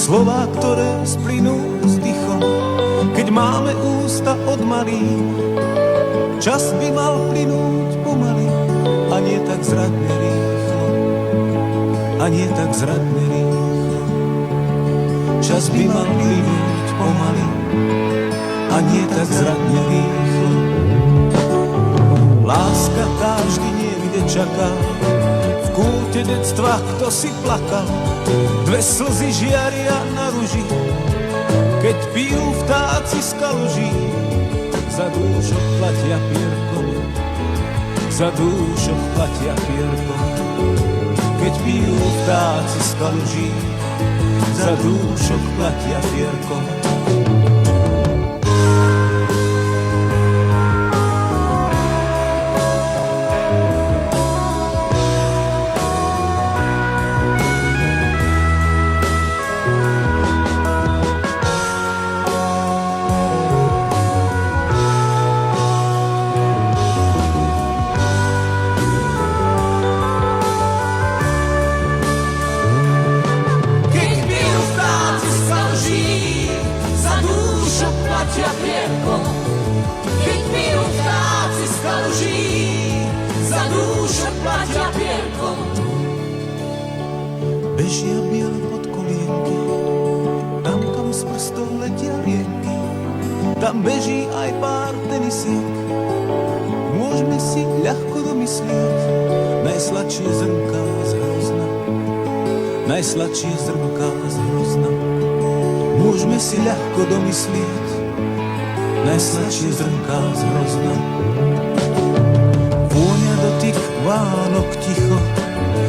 Slová, ktoré splynú s dychom, keď máme ústa od malých. Čas by mal plynúť pomaly a nie tak zradne rýchlo. A nie tak zradne rýchlo. Čas by mal plynúť pomaly a nie tak zradne rýchlo. Láska tá vždy niekde čaká, v kúte detstva kto si plakal. Dve slzy žiaria na ruži, keď pijú vtáci z kaluží. Za dúšok platia pierkom, za dúšok platia pierkom, keď pijú vtáci z kaluží. Za dúšok platia pierkom. Bežia biele pod kolienky, tam kam z prstov letia rienky, tam beží aj pár tenisiek. Môžeme si ľahko domyslieť, najsladšie zrnká z hrozna, najsladšie zrnká z hrozna. Môžeme si ľahko domyslieť, najsladšie zrnká z hrozna. Vôňa dotyk Vánok ticho,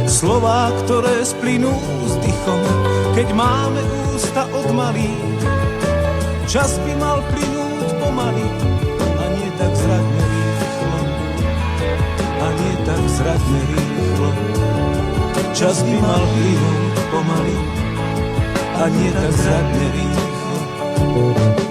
slová, ktoré splynú s dychom, keď máme ústa od malých. Čas by mal plynúť pomaly a nie tak zradne rýchlo. A nie tak zradne rýchlo. Čas by mal plynúť pomaly a nie tak zradne rýchlo.